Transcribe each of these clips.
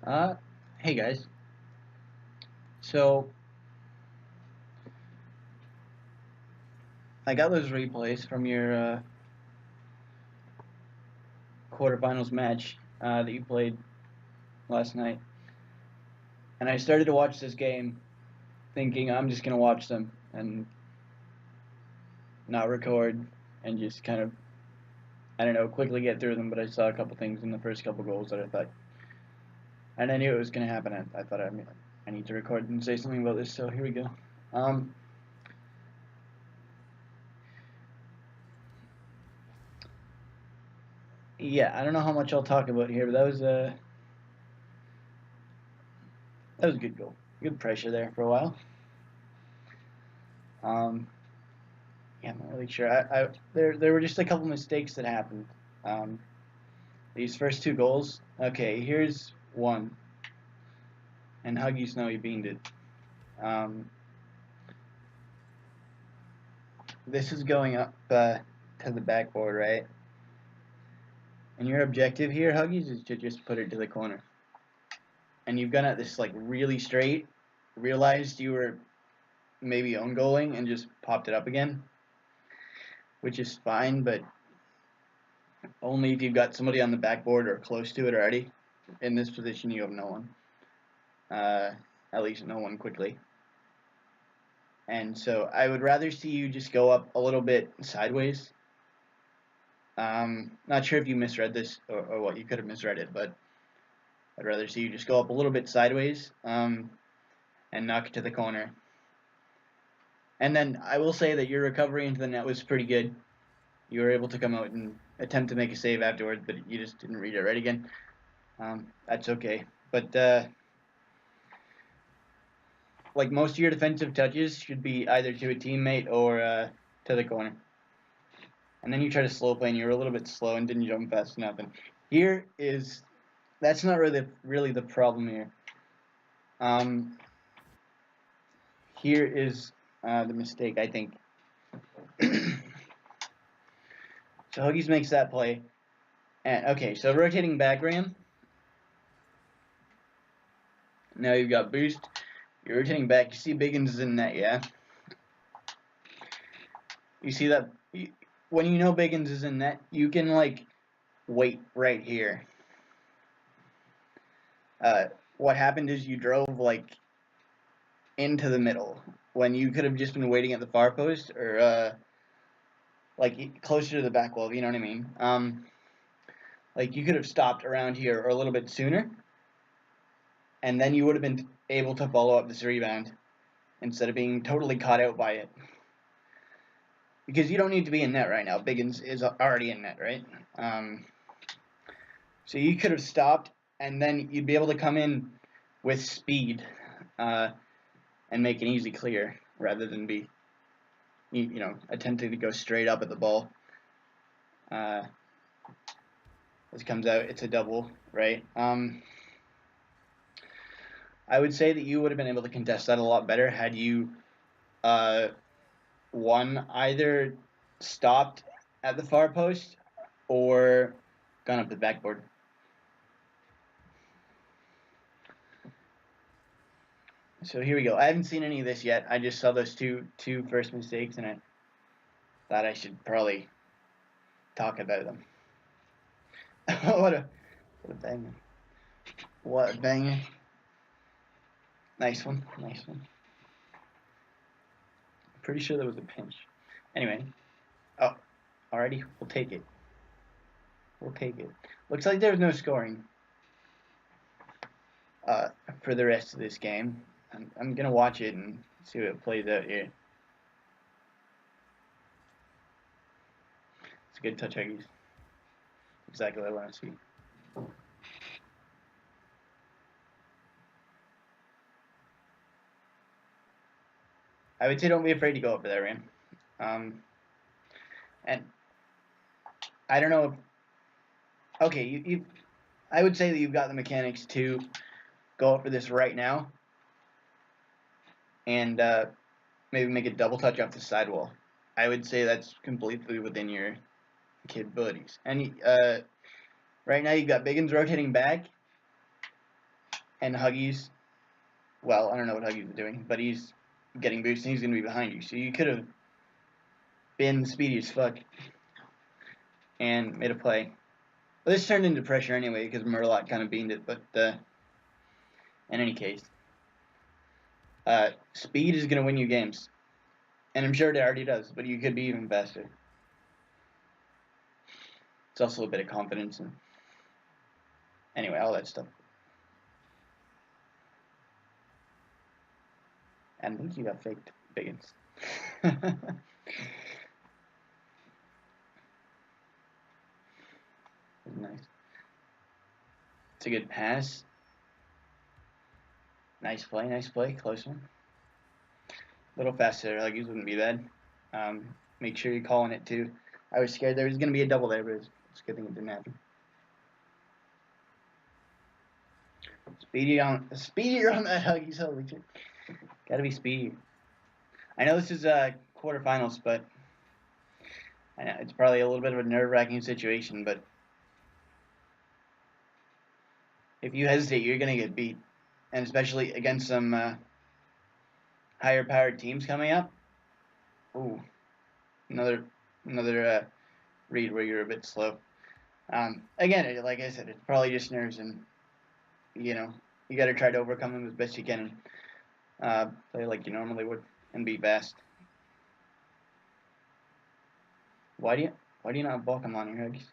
Uh, hey guys. So I got those replays from your quarterfinals match that you played last night, and I started to watch this game, thinking I'm just gonna watch them and not record and just kind of, I don't know, quickly get through them. But I saw a couple things in the first couple goals that I thought, and I knew it was gonna happen. I thought I need to record and say something about this. So here we go. Um, yeah, I don't know how much I'll talk about here, but that was a good goal. Good pressure there for a while. Um, yeah, I'm not really sure. There were just a couple mistakes that happened. Um, these first two goals. Okay, here's one, and Huggy Snowy beamed it. This is going up to the backboard, right? And your objective here, Huggies, is to just put it to the corner. And you've gone at this like really straight, realized you were maybe own goaling, and just popped it up again, which is fine, but only if you've got somebody on the backboard or close to it already. In this position, you have no one. At least no one quickly. And so I would rather see you just go up a little bit sideways. Not sure if you misread this or what. You could have misread it, but I'd rather see you just go up a little bit sideways and knock it to the corner. And then I will say that your recovery into the net was pretty good. You were able to come out and attempt to make a save afterwards, but you just didn't read it right again. That's okay. But like most of your defensive touches should be either to a teammate or to the corner. And then you try to slow play, and you were a little bit slow and didn't jump fast enough. And that's not really the problem here. Here is the mistake, I think. So Huggies makes that play. And okay, so rotating back ram. Now you've got boost. You're rotating back. You see Biggins is in net, yeah? You see that? When you know Biggins is in net, you can, like, wait right here. What happened is you drove, like, into the middle when you could have just been waiting at the far post or, like, closer to the back wall, if you know what I mean. Like, you could have stopped around here or a little bit sooner, and then you would have been able to follow up this rebound instead of being totally caught out by it. Because you don't need to be in net right now. Biggins is already in net, right? So you could have stopped, and then you'd be able to come in with speed and make an easy clear rather than be, attempting to go straight up at the ball. This comes out, it's a double, right? I would say that you would have been able to contest that a lot better had you, one, either stopped at the far post or gone up the backboard. So here we go. I haven't seen any of this yet. I just saw those two first mistakes, and I thought I should probably talk about them. what a banger. What a banger. Nice one. Pretty sure that was a pinch. Anyway. Oh, alrighty. We'll take it. Looks like there's no scoring for the rest of this game. I'm going to watch it and see what it plays out here. It's a good touch, Huggies. Exactly what I want to see. I would say don't be afraid to go up for that, Ram. And I don't know if... Okay, I would say that you've got the mechanics to go up for this right now and maybe make a double touch off the sidewall. I would say that's completely within your capabilities. And right now you've got Biggins rotating back. and Huggies, well, I don't know what Huggies is doing, but he's getting boosted and he's going to be behind you. So you could have been speedy as fuck and made a play. Well, this turned into pressure anyway because Murloc kind of beamed it, but in any case, speed is going to win you games. And I'm sure it already does, but you could be even faster. It's also a bit of confidence and anyway, all that stuff. And I think you got faked Biggins. Nice. It's a good pass. Nice play, close one. A little faster, Huggies wouldn't be bad. Make sure you're calling it too. I was scared there was going to be a double there, but it's a good thing it didn't happen. Speedy on that Huggies, holy shit. Gotta be speedy. I know this is quarterfinals, but I know it's probably a little bit of a nerve-wracking situation, but if you hesitate, you're going to get beat. And especially against some higher-powered teams coming up. Ooh, another read where you're a bit slow. Again, like I said, it's probably just nerves, and you got to try to overcome them as best you can and play like you normally would and be fast. Why do you not have Balkan on your Huggies?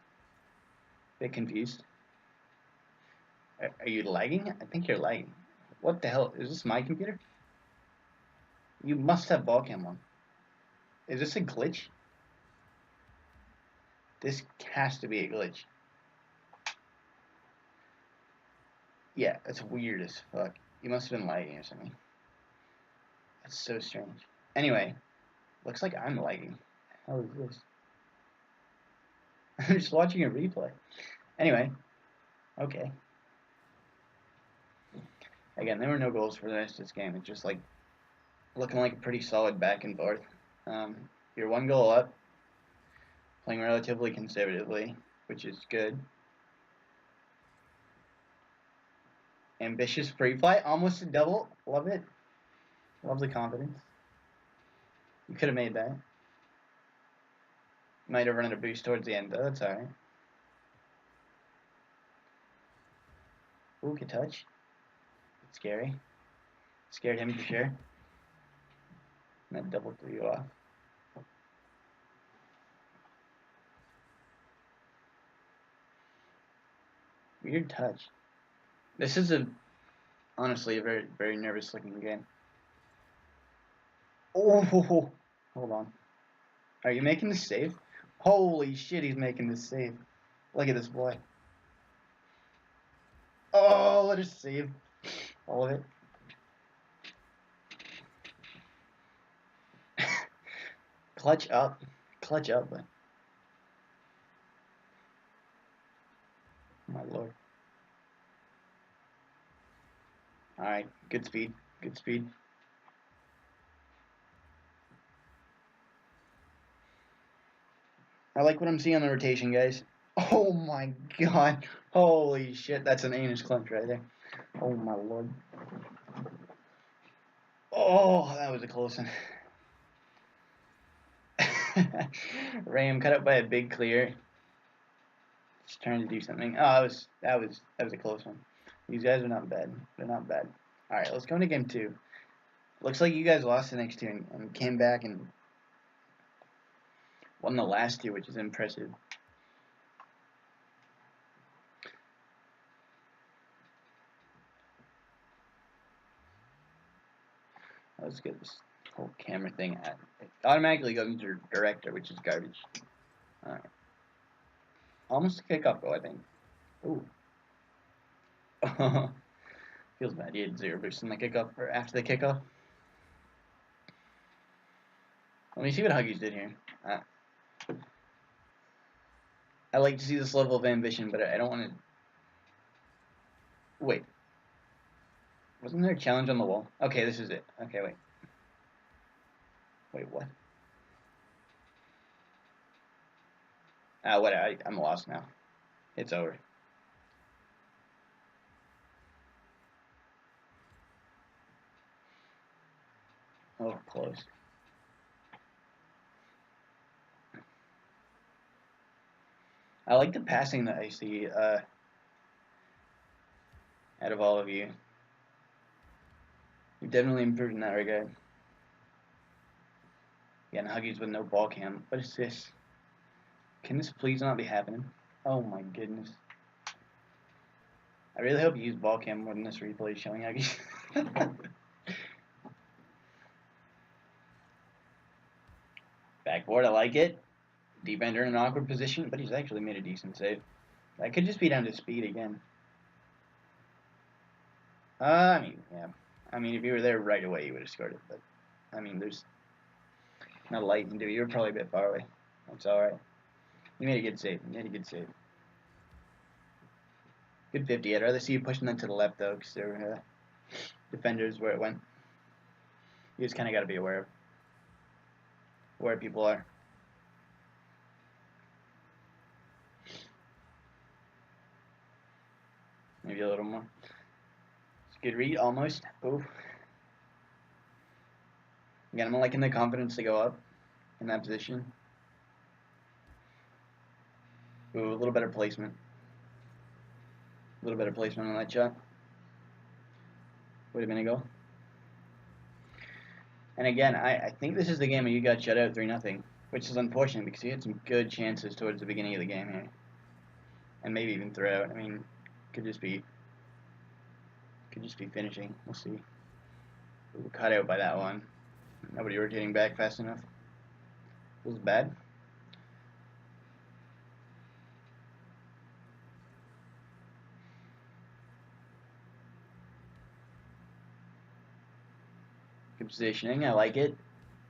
Bit confused. Are you lagging? I think you're lagging. What the hell? Is this my computer? You must have Balkan on. Is this a glitch? This has to be a glitch. Yeah, that's weird as fuck. You must have been lagging or something. That's so strange. Anyway, looks like I'm lagging. How is this? I'm just watching a replay. Anyway, okay. Again, there were no goals for the rest of this game. It's just like looking like a pretty solid back and forth. You're 1 goal up, playing relatively conservatively, which is good. Ambitious free fly, almost a double. Love it. Love the confidence. You could have made that. Might have run out of boost towards the end, though. That's alright. Ooh, good touch. It's scary. Scared him for sure. And that double threw you off. Weird touch. This is honestly a very, very nervous looking game. Oh, hold on. Are you making this save? Holy shit, he's making this save. Look at this boy. Oh, let us save. All of it. Clutch up. Clutch up, but. My lord. Alright, good speed. Good speed. I like what I'm seeing on the rotation, guys. Oh my god. Holy shit, that's an anus clench right there. Oh my lord. Oh, that was a close one. Ram cut up by a big clear. Just trying to do something. Oh, that was a close one. These guys are not bad. They're not bad. Alright, let's go into game 2. Looks like you guys lost the next 2 and came back and won the last 2, which is impressive. Let's get this whole camera thing at it. Automatically goes into director, which is garbage. Alright. Almost a kickoff though, I think. Ooh. Feels bad. You had 0 boost in the kickoff or after the kickoff. Let me see what Huggies did here. I like to see this level of ambition, but I don't want to. Wait. Wasn't there a challenge on the wall? Okay, this is it. Okay, wait. Wait, what? What? I'm lost now. It's over. Oh, close. I like the passing that I see out of all of you. You've definitely improved in that regard. Yeah, and Huggies with no ball cam. What is this? Can this please not be happening? Oh my goodness. I really hope you use ball cam more than this replay showing Huggies. Backboard, I like it. Defender in an awkward position, but he's actually made a decent save. That could just be down to speed again. I mean, yeah. I mean, if you were there right away, you would have scored it. But, I mean, there's not a light into it. You were probably a bit far away. That's all right. You made a good save. You made a good save. Good 50. I'd rather see you pushing them to the left, though, because they're defenders where it went. You just kind of got to be aware of where people are. Maybe a little more. It's a good read, almost. Ooh. Again, I'm liking the confidence to go up in that position. Ooh, a little better placement. A little better placement on that shot. Would have been a goal. And again, I think this is the game where you got shut out 3-0, which is unfortunate because you had some good chances towards the beginning of the game here. And maybe even throughout. I mean, could just be finishing. We'll see. We were cut out by that one. Nobody rotating back fast enough. It was bad. Good positioning. I like it.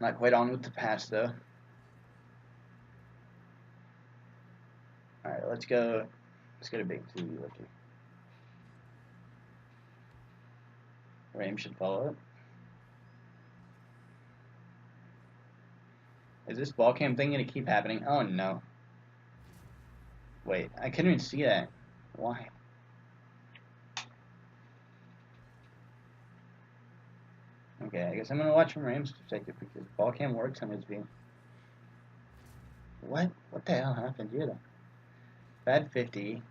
Not quite on with the pass though. All right, let's go. Let's get a big TV look here. Ram should follow it. Is this ball cam thing gonna keep happening? Oh no. Wait, I couldn't even see that. Why? Okay, I guess I'm gonna watch from Ram's perspective because ball cam works on his view. What? What the hell happened here though? Bad 50.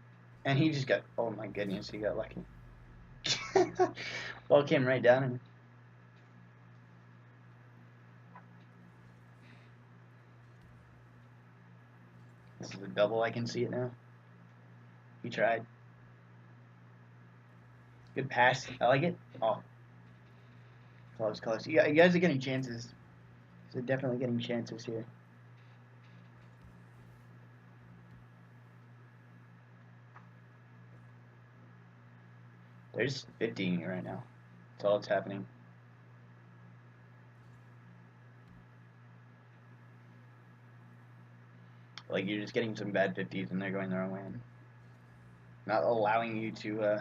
And he just got, oh my goodness, he got lucky. Ball came right down and this is a double, I can see it now. He tried. Good pass. I like it. Oh. Close, close. You guys are getting chances. They're definitely getting chances here. They're just 50 right now. That's all that's happening. Like, you're just getting some bad 50s and they're going their own way. Not allowing you to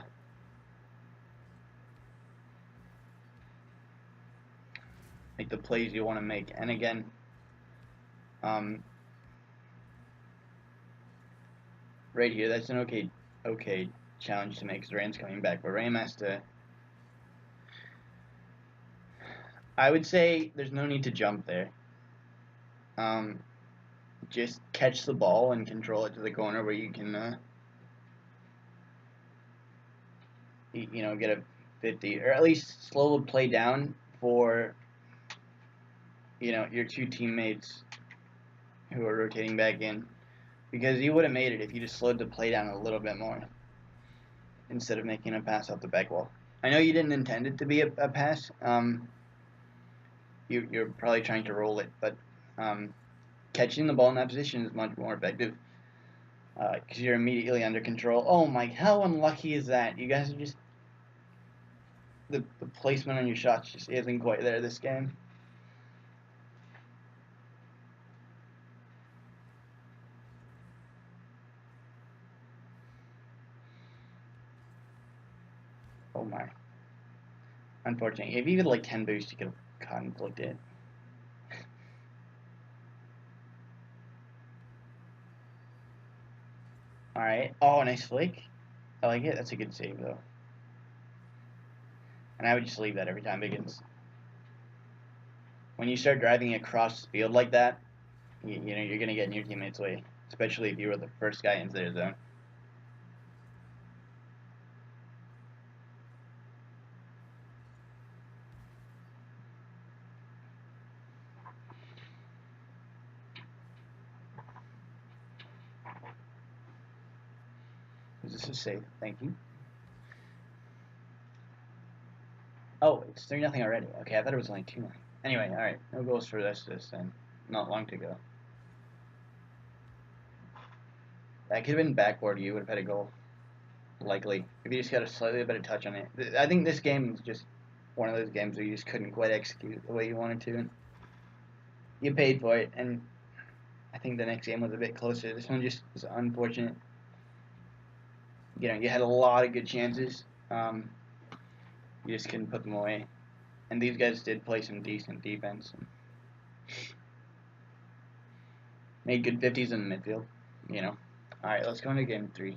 make the plays you want to make. And again, right here, that's an okay challenge to make because Ram's coming back. But Ram has to... I would say there's no need to jump there. Just catch the ball and control it to the corner where you can, you know, get a 50. Or at least slow the play down for, you know, your two teammates who are rotating back in. Because you would have made it if you just slowed the play down a little bit more instead of making a pass off the back wall. I know you didn't intend it to be a pass. You're probably trying to roll it, but catching the ball in that position is much more effective because you're immediately under control. Oh my, how unlucky is that? You guys are just... The placement on your shots just isn't quite there this game. Oh my. Unfortunately. If you had like 10 boosts, you could have caught and flicked it. Alright. Oh, nice flick. I like it. That's a good save, though. And I would just leave that every time, Biggins. when you start driving across the field like that, you know you're gonna get in your teammate's way, especially if you were the first guy into their zone. This is safe. Thank you. Oh, it's 3-0 already. Okay, I thought it was only 2-0. Anyway, all right, no goals for the rest of this then. Not long to go. That could have been backboard. You would have had a goal, likely, if you just got a slightly better touch on it. I think this game is just one of those games where you just couldn't quite execute the way you wanted to. And you paid for it, and I think the next game was a bit closer. This one just was unfortunate. You know, you had a lot of good chances. You just couldn't put them away. And these guys did play some decent defense. And made good 50s in the midfield, you know. All right, let's go into game 3.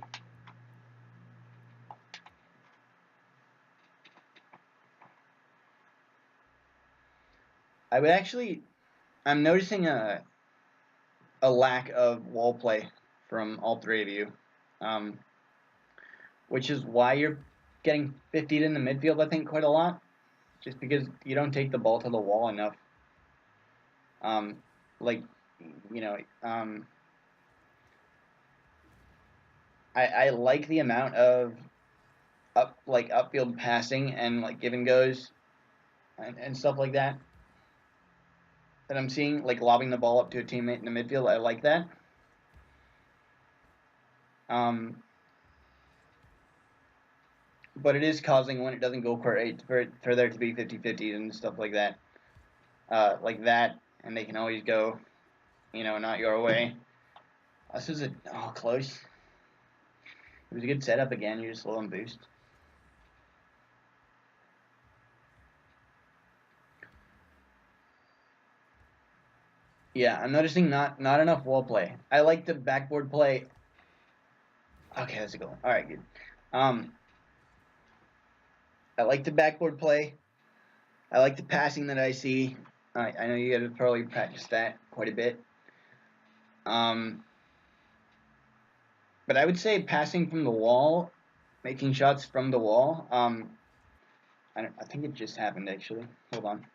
I'm noticing a lack of wall play from all 3 of you, which is why you're getting 50'd in the midfield, I think, quite a lot, just because you don't take the ball to the wall enough. Like, you know, I like the amount of upfield passing and like give and goes and stuff like that I'm seeing, like lobbing the ball up to a teammate in the midfield. I like that. But it is causing, when it doesn't go quite right, for there to be 50-50 and stuff like that. And they can always go, you know, not your way. This is close. It was a good setup again. You just slow and boost. Yeah, I'm noticing not enough wall play. I like the backboard play. Okay, that's a goal. All right, good. I like the backboard play. I like the passing that I see. I know you guys have probably practiced that quite a bit. But I would say passing from the wall, making shots from the wall. I think it just happened actually. Hold on.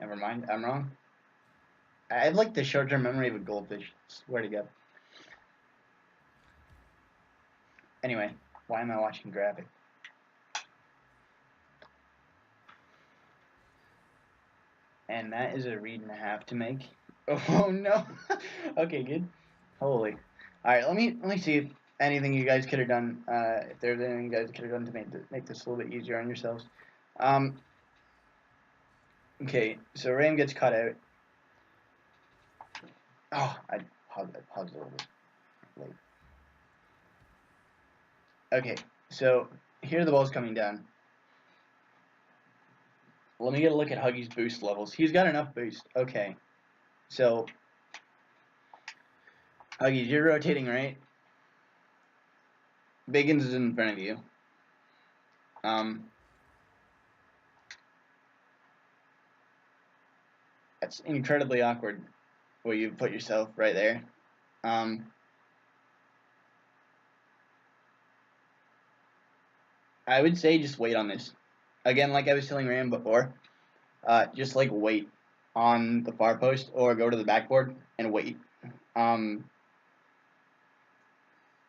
Never mind. I'm wrong. I have like the short-term memory of a goldfish. Swear to God. Anyway, why am I watching graphic? And that is a read and a half to make. Oh no. Okay, good. Holy. All right, let me see if anything you guys could have done. If there's anything you guys could have done to make this a little bit easier on yourselves. Okay, so Ram gets cut out. Oh, I paused a little bit late. Okay, so here the ball's coming down. Let me get a look at Huggy's boost levels. He's got enough boost. Okay, so Huggy, you're rotating, right? Biggins is in front of you. That's incredibly awkward where you put yourself right there. I would say just wait on this. Again, like I was telling Ram before, just like wait on the far post or go to the backboard and wait.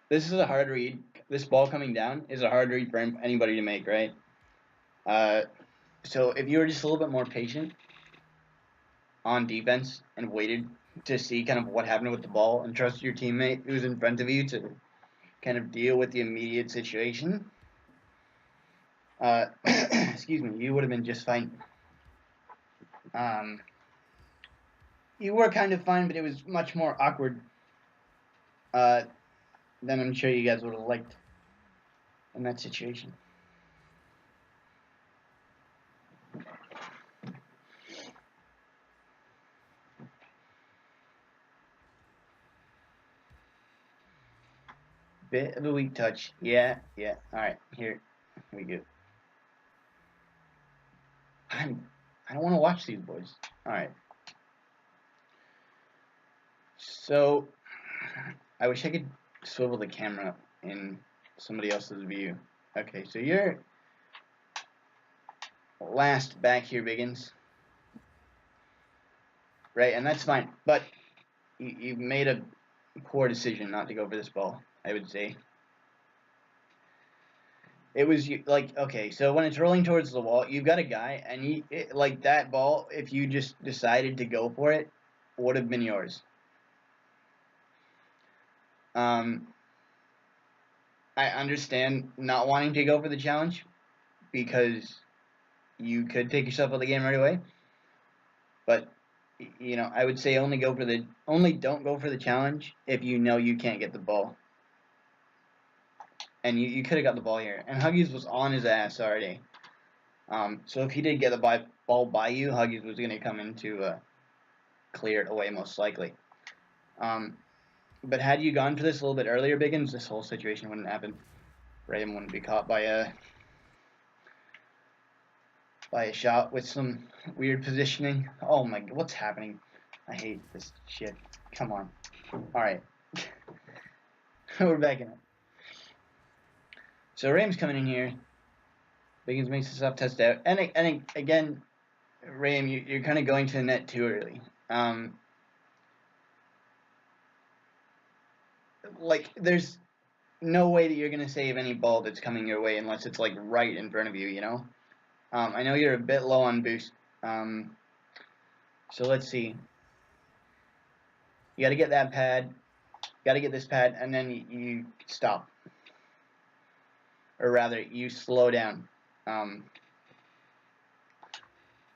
This is a hard read. This ball coming down is a hard read for anybody to make, right? So if you were just a little bit more patient on defense and waited to see kind of what happened with the ball and trust your teammate who's in front of you to kind of deal with the immediate situation, excuse me, you would have been just fine. You were kind of fine, but it was much more awkward than I'm sure you guys would have liked in that situation. Bit of a weak touch. Yeah. All right, here we go. I don't want to watch these boys. All right. So, I wish I could swivel the camera in somebody else's view. Okay, so you're last back here, Biggins. Right, and that's fine. But you've made a poor decision not to go for this ball, I would say. It was like, okay, so when it's rolling towards the wall, you've got a guy, and like that ball, if you just decided to go for it, would have been yours. I understand not wanting to go for the challenge because you could take yourself out of the game right away. But I would say only don't go for the challenge if you know you can't get the ball. And you could have got the ball here. And Huggies was on his ass already. So if he did get the ball by you, Huggies was going to come in to clear it away most likely. But had you gone for this a little bit earlier, Biggins, this whole situation wouldn't happen. Raym wouldn't be caught by a shot with some weird positioning. Oh my, what's happening? I hate this shit. Come on. Alright. We're back in it. So Raym's coming in here. Biggins makes this up, test out. And again, Raym, you're kind of going to the net too early. Like, there's no way that you're going to save any ball that's coming your way unless it's, like, right in front of you, you know? I know you're a bit low on boost. So let's see. You got to get that pad. Got to get this pad, and then you stop. Or rather, you slow down a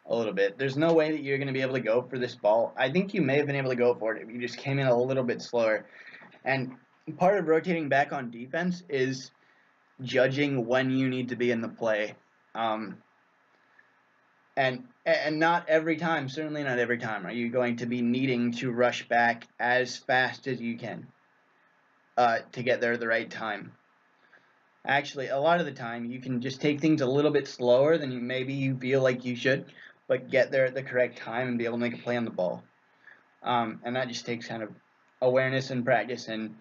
little bit. There's no way that you're going to be able to go for this ball. I think you may have been able to go for it if you just came in a little bit slower. And part of rotating back on defense is judging when you need to be in the play. And not every time, certainly not every time, are you going to be needing to rush back as fast as you can to get there at the right time. Actually, a lot of the time, you can just take things a little bit slower than maybe you feel like you should, but get there at the correct time and be able to make a play on the ball. And that just takes kind of awareness and practice and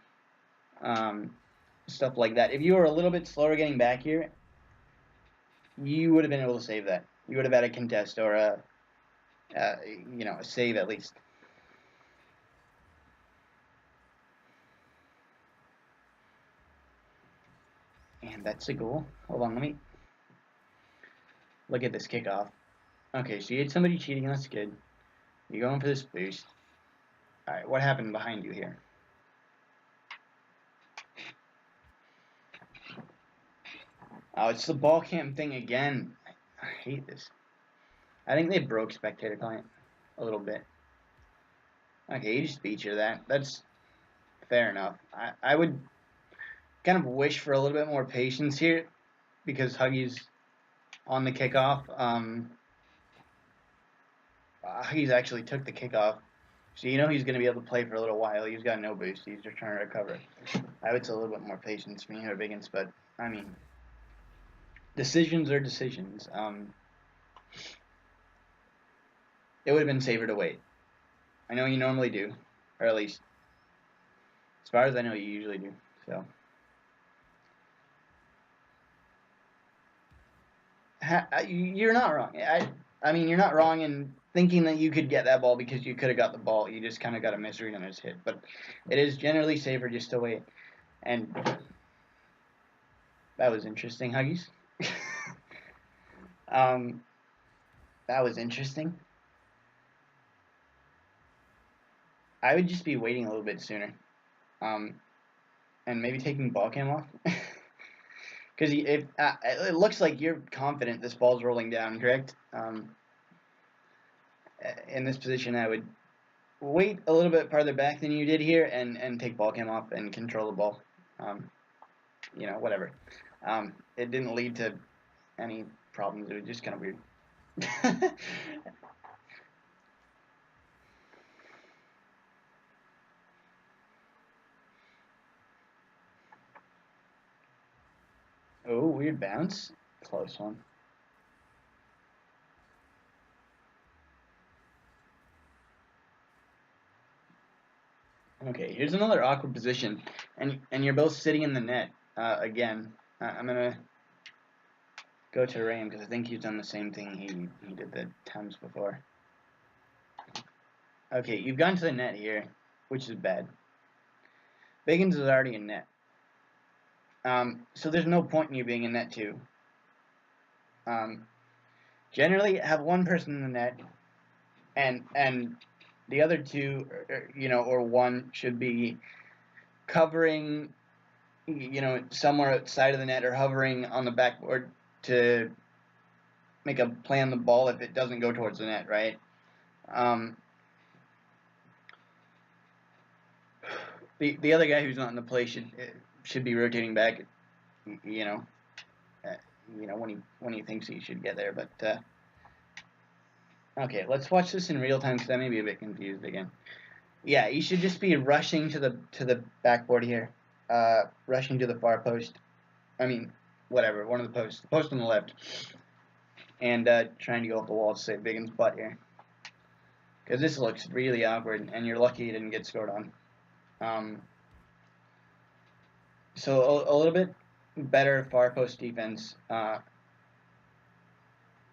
stuff like that. If you were a little bit slower getting back here, you would have been able to save that. You would have had a contest or a save at least. And that's a goal. Hold on, let me look at this kickoff. Okay, so you had somebody cheating, that's good. You're going for this boost. Alright, what happened behind you here? Oh, it's the ball cam thing again. I hate this. I think they broke spectator client a little bit. Okay, you just beat you to that. That's fair enough. I would kind of wish for a little bit more patience here because Huggies on the kickoff. Huggies actually took the kickoff. So you know he's going to be able to play for a little while. He's got no boost. He's just trying to recover. I would say a little bit more patience for me here, Biggins, but, I mean, decisions are decisions. It would have been safer to wait. I know you normally do, or at least, as far as I know, you usually do, so. You're not wrong. I mean, you're not wrong in thinking that you could get that ball because you could have got the ball. You just kind of got a misread on his hit. But it is generally safer just to wait. And that was interesting, Huggies. That was interesting. I would just be waiting a little bit sooner. And maybe taking ball cam off. Because it looks like you're confident this ball's rolling down, correct? In this position, I would wait a little bit farther back than you did here and take ball cam off and control the ball. Whatever. It didn't lead to any problems. It was just kind of weird. Oh, weird bounce. Close one. Okay, here's another awkward position, and you're both sitting in the net again. I'm gonna go to Raym because I think he's done the same thing he did the times before. Okay, you've gone to the net here, which is bad. Biggins is already in net. So there's no point in you being in net too. Generally, have one person in the net, and the other two, or one should be covering, somewhere outside of the net or hovering on the backboard to make a play on the ball if it doesn't go towards the net, right? The other guy who's not in the play should be rotating back, when he thinks he should get there. But okay, let's watch this in real time because I may be a bit confused again. Yeah, you should just be rushing to the backboard here, rushing to the far post. I mean, whatever, one of the post on the left, and trying to go off the wall to save Biggins' butt here. Because this looks really awkward, and you're lucky you didn't get scored on. So a little bit better far post defense,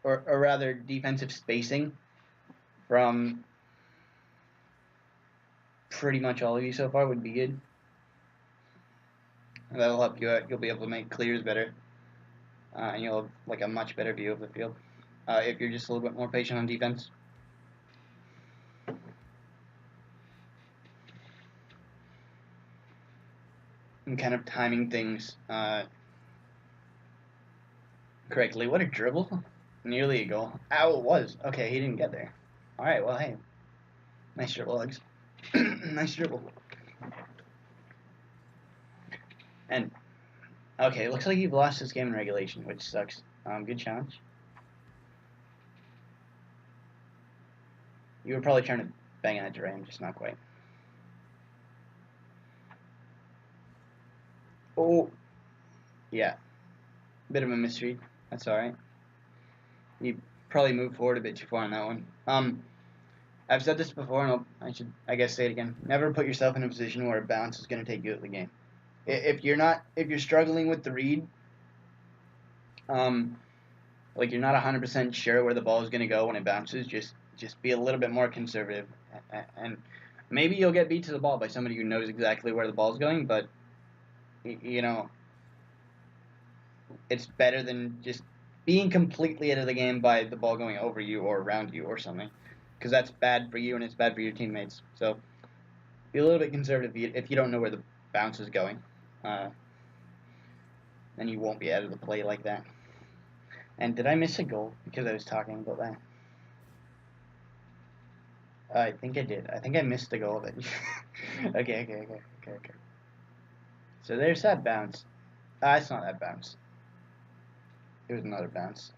or rather defensive spacing from pretty much all of you so far would be good. That'll help you out. You'll be able to make clears better, and you'll have like a much better view of the field if you're just a little bit more patient on defense. And kind of timing things correctly. What a dribble! Nearly a goal. Ow, it was. Okay, he didn't get there. All right, well, hey, nice dribble, Alex. Nice dribble. And okay, looks like you've lost this game in regulation, which sucks. Good challenge. You were probably trying to bang on it to Raym, just not quite. Oh, yeah. Bit of a misread. That's all right. You probably moved forward a bit too far on that one. I've said this before, and I guess say it again. Never put yourself in a position where a bounce is going to take you out of the game. If you're struggling with the read, like you're not 100% sure where the ball is going to go when it bounces, just be a little bit more conservative, and maybe you'll get beat to the ball by somebody who knows exactly where the ball's going, but it's better than just being completely out of the game by the ball going over you or around you or something, because that's bad for you and it's bad for your teammates. So be a little bit conservative if you don't know where the bounce is going. Then you won't be out of the play like that. And did I miss a goal because I was talking about that? I think I did. I think I missed the goal of it. Okay. So there's that bounce. It's not that bounce. It was another bounce.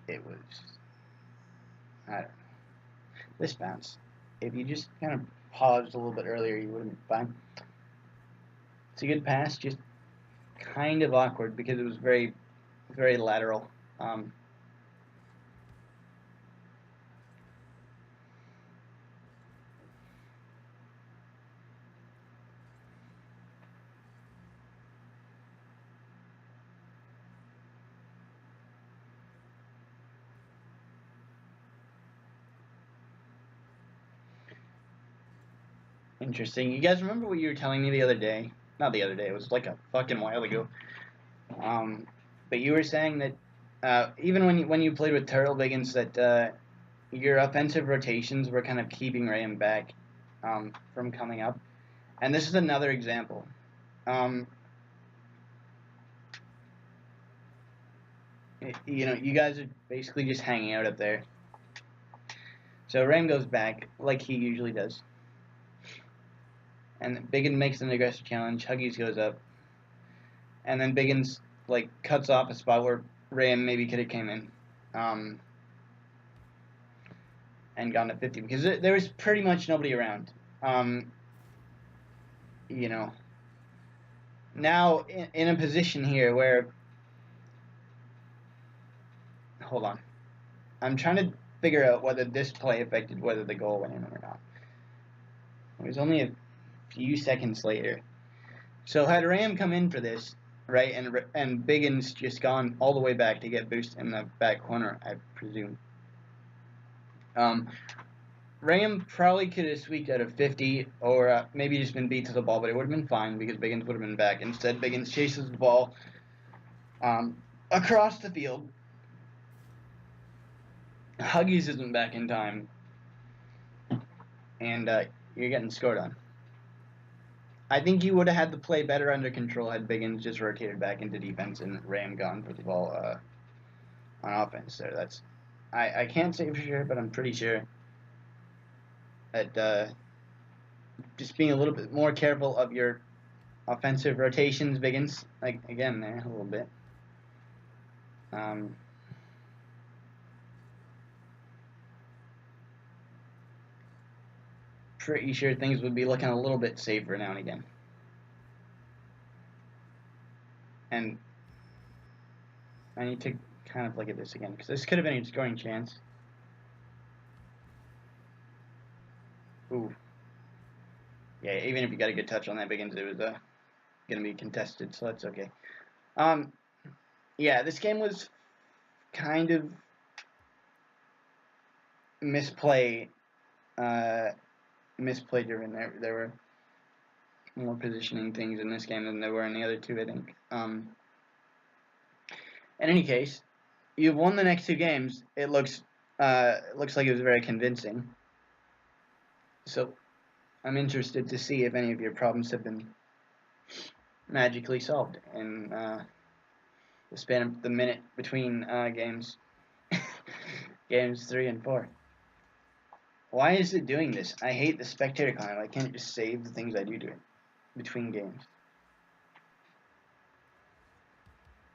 It was, I don't know, this bounce. If you just kind of paused a little bit earlier, you would have been fine. It's a good pass, just kind of awkward because it was very, very lateral. Interesting. You guys remember what you were telling me the other day? Not the other day. It was like a fucking while ago. But you were saying that even when you played with Turtle Biggins, that your offensive rotations were kind of keeping Raym back from coming up. And this is another example. You guys are basically just hanging out up there. So Raym goes back like he usually does. And Biggins makes an aggressive challenge. Huggies goes up. And then Biggins cuts off a spot where Raym maybe could have came in. And gone to 50 because there was pretty much nobody around. Now in a position here where, hold on, I'm trying to figure out whether this play affected whether the goal went in or not. It was only a few seconds later. So had Ram come in for this, right, and Biggins just gone all the way back to get boost in the back corner, I presume. Ram probably could have squeaked out of 50 or maybe just been beat to the ball, but it would have been fine because Biggins would have been back. Instead, Biggins chases the ball across the field. Huggies isn't back in time, and you're getting scored on. I think you would have had the play better under control had Biggins just rotated back into defense and Ram gone for the ball on offense. There, I can't say for sure, but I'm pretty sure that just being a little bit more careful of your offensive rotations, Biggins, like again there a little bit. Pretty sure things would be looking a little bit safer now and again. And I need to kind of look at this again because this could have been a scoring chance. Ooh. Yeah, even if you got a good touch on that Biggins, it was going to be contested, so that's okay. Yeah, this game was kind of misplay driven. There were more positioning things in this game than there were in the other two, I think. In any case, you've won the next two games. It looks like it was very convincing. So I'm interested to see if any of your problems have been magically solved in the span of the minute between games games 3 and 4. Why is it doing this? I hate the spectator comment. Why can't it just save the things I do to it between games?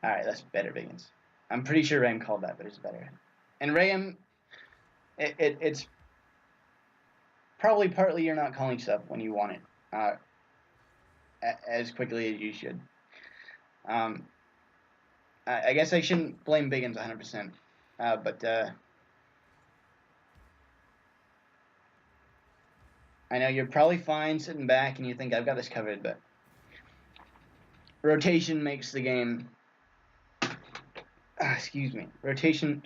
Alright, that's better, Biggins. I'm pretty sure Ram called that, but it's better. And Ram, it's probably partly you're not calling stuff when you want it as quickly as you should. I guess I shouldn't blame Biggins 100%, but I know you're probably fine sitting back and you think I've got this covered, but rotation makes the game. Excuse me. Rotation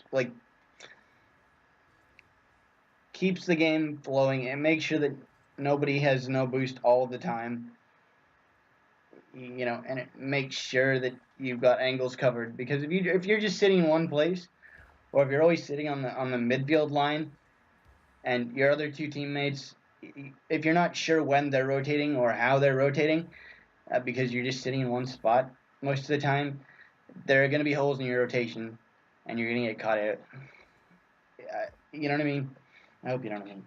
keeps the game flowing and makes sure that nobody has no boost all the time. You know, and it makes sure that you've got angles covered. Because if you're just sitting in one place, or if you're always sitting on the midfield line, and your other two teammates, if you're not sure when they're rotating or how they're rotating, because you're just sitting in one spot most of the time, there are going to be holes in your rotation, and you're going to get caught out. You know what I mean? I hope you know what I mean.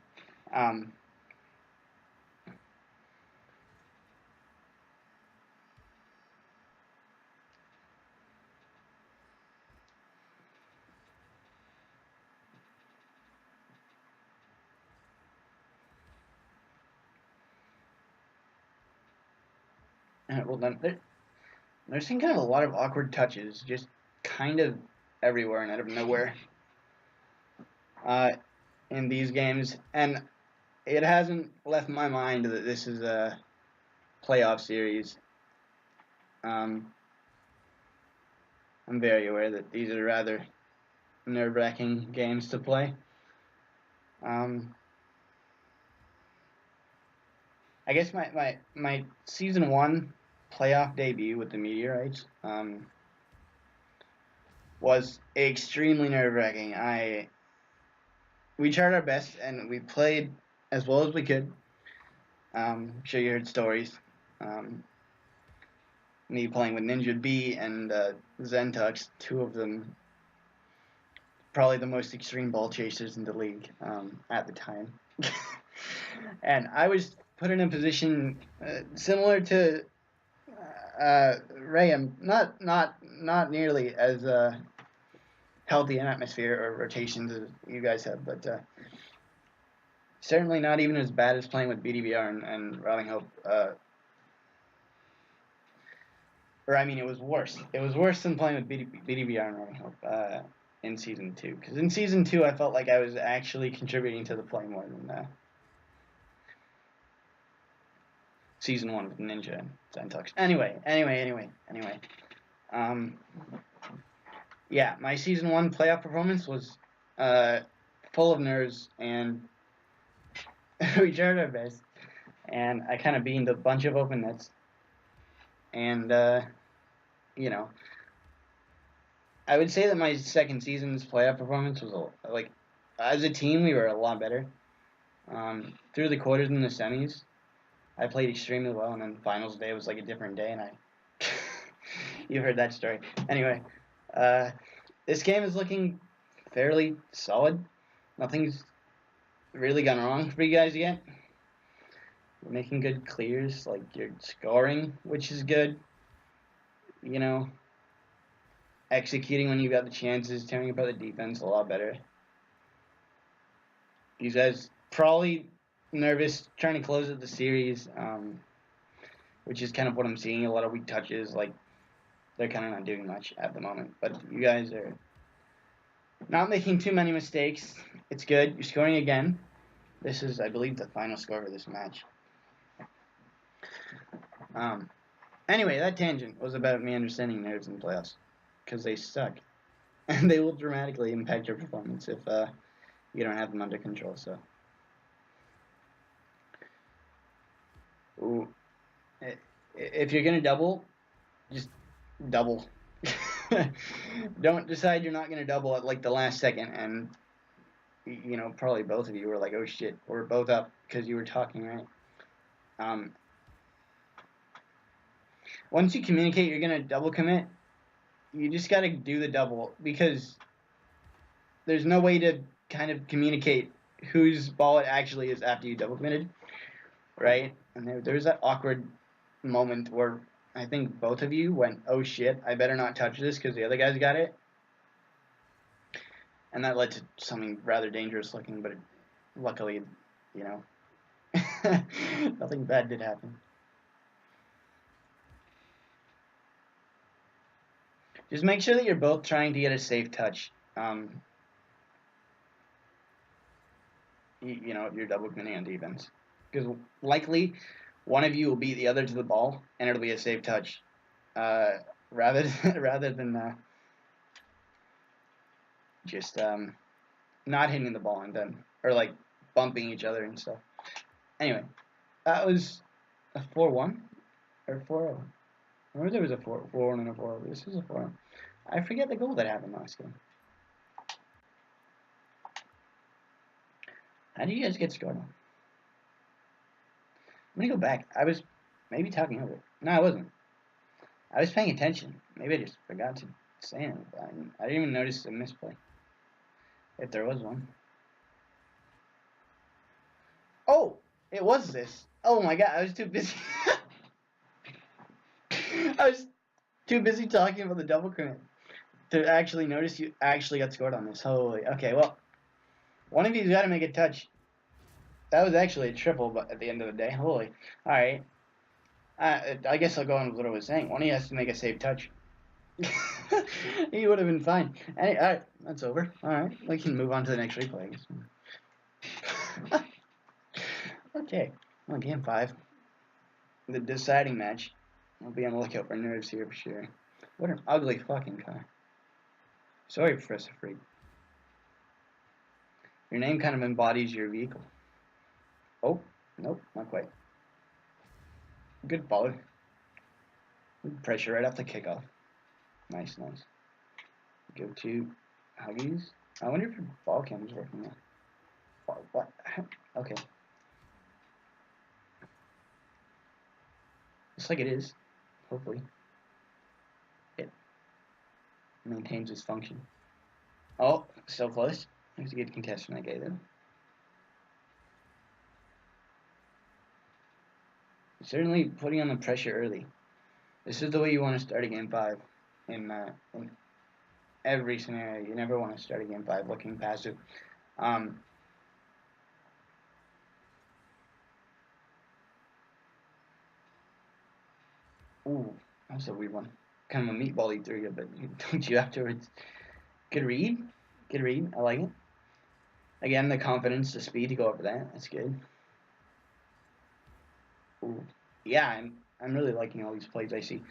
Well, then there's been kind of a lot of awkward touches, just kind of everywhere and out of nowhere in these games, and it hasn't left my mind that this is a playoff series. I'm very aware that these are rather nerve-wracking games to play. I guess my season 1 playoff debut with the Meteorites was extremely nerve-wracking. We tried our best and we played as well as we could. I'm sure you heard stories. Me playing with Ninja B and Zentux, two of them probably the most extreme ball chasers in the league at the time. And I was put in a position similar to Rayam, not nearly as healthy an atmosphere or rotations as you guys have, but certainly not even as bad as playing with BDBR and Routing Hope. Or I mean, it was worse. It was worse than playing with BDBR and Routing Hope. in Season 2. Because in Season 2, I felt like I was actually contributing to the play more than Season 1 with Ninja and Zentox. Anyway. Yeah, my Season 1 playoff performance was full of nerves, and we tried our best. And I kind of beamed a bunch of open nets. And, you know, I would say that my second season's playoff performance was, like, as a team, we were a lot better. Through the quarters and the semis, I played extremely well, and then finals day was like a different day, and you heard that story. Anyway, this game is looking fairly solid. Nothing's really gone wrong for you guys yet. You're making good clears, like you're scoring, which is good. You know, executing when you got the chances, tearing apart the defense a lot better. You guys probably nervous trying to close out the series, which is kind of what I'm seeing. A lot of weak touches, like they're kind of not doing much at the moment. But you guys are not making too many mistakes. It's good. You're scoring again. This is, I believe, the final score of this match. Anyway, that tangent was about me understanding nerves in the playoffs, because they suck. And they will dramatically impact your performance if you don't have them under control. So, ooh, if you're gonna double, just double. Don't decide you're not gonna double at like the last second, and you know probably both of you were like, "Oh shit, we're both up," because you were talking, right? Once you communicate you're gonna double commit, you just gotta do the double, because there's no way to kind of communicate whose ball it actually is after you double committed, right? And there was that awkward moment where I think both of you went, "Oh shit, I better not touch this because the other guy's got it," and that led to something rather dangerous looking. But luckily, you know, nothing bad did happen. Just make sure that you're both trying to get a safe touch. You know, you're double committing on defense, because likely one of you will beat the other to the ball, and it'll be a safe touch, rather than just not hitting the ball and then, or like bumping each other and stuff. Anyway, that was a 4-1 or 4-0. I remember there was a 4-1 and a 4-0. This is a 4-0. I forget the goal that happened last game. How did you guys get scored on? I'm gonna go back. I was maybe talking over it. No, I wasn't. I was paying attention. Maybe I just forgot to say it. I didn't even notice a misplay, if there was one. Oh, it was this. Oh my god, I was too busy. I was too busy talking about the double commit to actually notice you actually got scored on this. Holy. Okay, well, one of you's got to make a touch. That was actually a triple, but at the end of the day, holy. All right. I guess I'll go on with what I was saying. One of you has to make a safe touch. He would have been fine. All right, that's over. All right, we can move on to the next replay, I guess. Okay, well, game 5. The deciding match. I'll be on the lookout for nerves here for sure. What an ugly fucking car. Sorry, Professor Freak. Your name kind of embodies your vehicle. Oh, nope, not quite. Good baller. Good pressure right off the kickoff. Nice. Go to Huggies. I wonder if your ball cam is working now. What? Okay. Looks like it is. Hopefully. It maintains its function. Oh, so close. There's a good contest from that guy, though. Certainly putting on the pressure early. This is the way you want to start a game 5 in every scenario. You never want to start a game 5 looking passive. Ooh, that's a weird one. Kind of a meatball he threw you, but don't you afterwards. Good read. Good read. I like it. Again, the confidence, the speed to go over that. That's good. Ooh. Yeah, I'm really liking all these plays I see.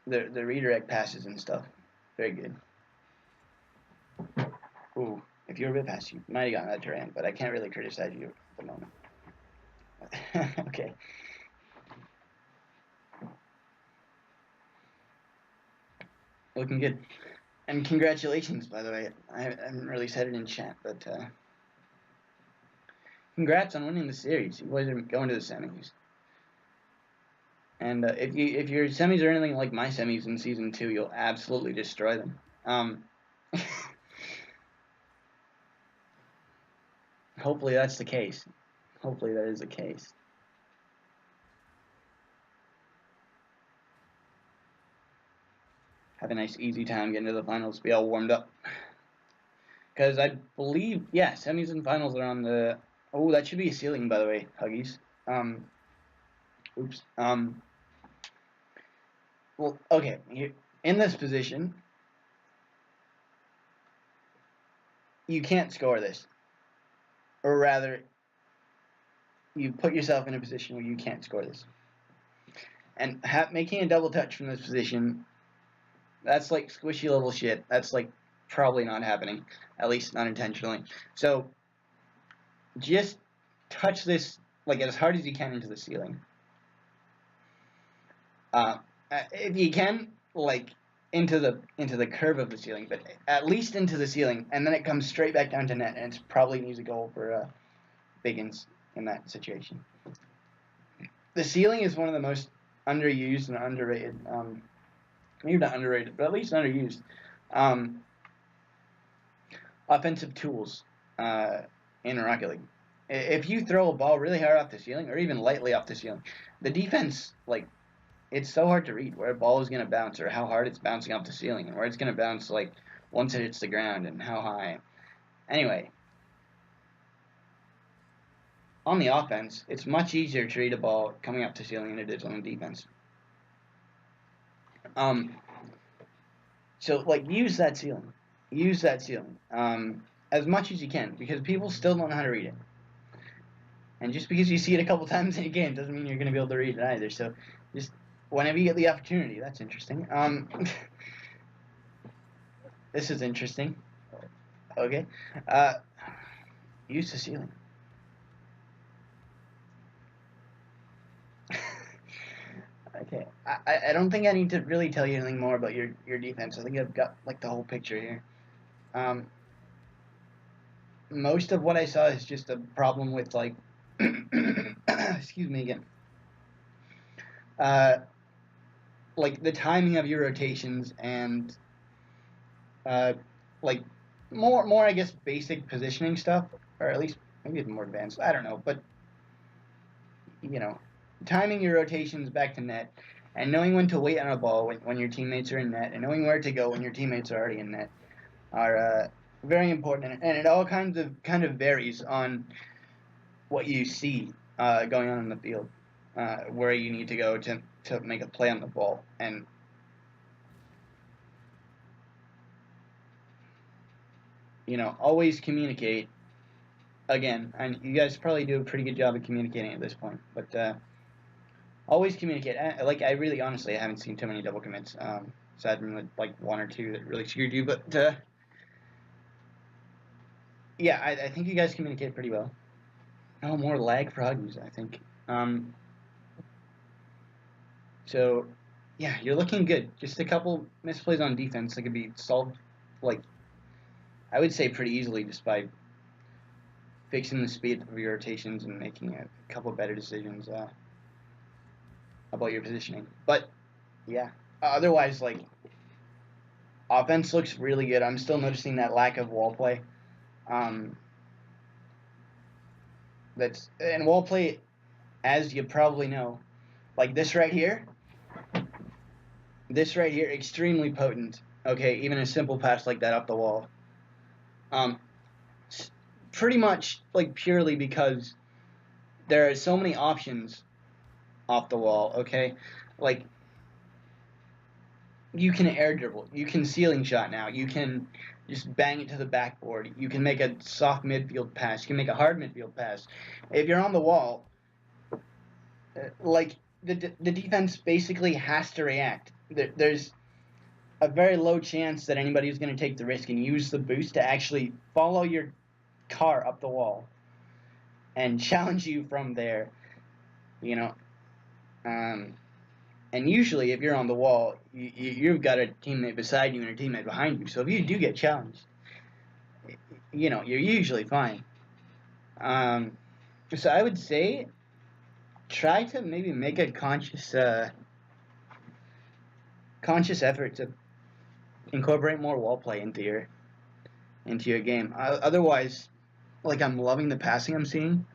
The redirect passes and stuff. Very good. Ooh, if you were a bit past, you might have gotten that terrain, but I can't really criticize you at the moment. Okay. Looking good. And congratulations, by the way. I haven't really said it in chat, but congrats on winning the series. You boys are going to the semis. And if your semis are anything like my semis in season 2, you'll absolutely destroy them. Hopefully that's the case. Hopefully that is the case. Have a nice easy time getting to the finals. Be all warmed up. Because I believe, yeah, semis and finals are on the... Oh, that should be a ceiling, by the way, Huggies. Oops. Well, okay. In this position, you can't score this. Or rather, you put yourself in a position where you can't score this. And making a double touch from this position, that's like squishy little shit. That's like probably not happening, at least not intentionally. So just touch this like as hard as you can into the ceiling. If you can, like into the curve of the ceiling, but at least into the ceiling, and then it comes straight back down to net, and it's probably an easy goal for Biggins in that situation. The ceiling is one of the most underused and underrated, maybe not underrated, but at least underused offensive tools in Rocket League. If you throw a ball really hard off the ceiling, or even lightly off the ceiling, the defense, like, it's so hard to read where a ball is going to bounce or how hard it's bouncing off the ceiling and where it's going to bounce, like, once it hits the ground and how high. Anyway, on the offense, it's much easier to read a ball coming up to ceiling than it is on the defense. So, like, use that ceiling. Use that ceiling as much as you can, because people still don't know how to read it. And just because you see it a couple times in a game doesn't mean you're going to be able to read it either. So just whenever you get the opportunity, that's interesting. This is interesting. Okay. Use the ceiling. Okay. I don't think I need to really tell you anything more about your defense. I think I've got like the whole picture here. Most of what I saw is just a problem with like excuse me again. Like the timing of your rotations and like more I guess basic positioning stuff, or at least maybe even more advanced. I don't know, but you know, timing your rotations back to net and knowing when to wait on a ball when your teammates are in net and knowing where to go when your teammates are already in net are very important, and it all kind of varies on what you see going on in the field, where you need to go to make a play on the ball. And always communicate. Again, and you guys probably do a pretty good job of communicating at this point, but always communicate. Like, I really honestly haven't seen too many double commits, aside from like one or two that really screwed you, but yeah, I think you guys communicate pretty well. Oh, more lag for Huggies, I think. So, yeah, you're looking good. Just a couple misplays on defense that could be solved, like, I would say pretty easily just by fixing the speed of your rotations and making a couple better decisions about your positioning. But, yeah, otherwise, like, offense looks really good. I'm still noticing that lack of wall play. And wall play, as you probably know, like this right here, extremely potent. Okay, even a simple pass like that up the wall. Pretty much like purely because there are so many options off the wall. Okay, like you can air dribble, you can ceiling shot now, you can just bang it to the backboard, you can make a soft midfield pass, you can make a hard midfield pass. If you're on the wall, like the defense basically has to react. There's a very low chance that anybody is going to take the risk and use the boost to actually follow your car up the wall and challenge you from there. You know, and usually if you're on the wall, you've got a teammate beside you and a teammate behind you. So if you do get challenged, you're usually fine. So I would say try to maybe make a conscious effort to incorporate more wall play into your game. Otherwise, like, I'm loving the passing I'm seeing.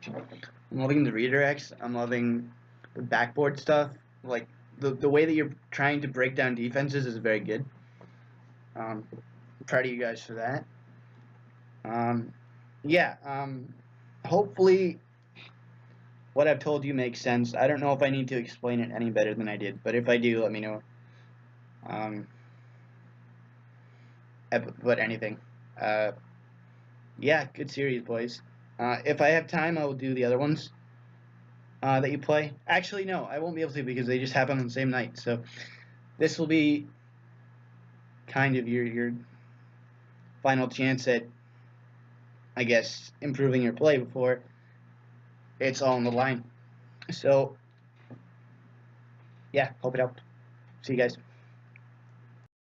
I'm loving the redirects. I'm loving the backboard stuff. Like the way that you're trying to break down defenses is very good. I'm proud of you guys for that. Yeah. Hopefully, what I've told you makes sense. I don't know if I need to explain it any better than I did, but if I do, let me know. But anything. Yeah, good series, boys. If I have time, I will do the other ones that you play. Actually, no, I won't be able to because they just happen on the same night. So this will be kind of your final chance at, I guess, improving your play before it's all on the line. So, yeah, hope it helped. See you guys.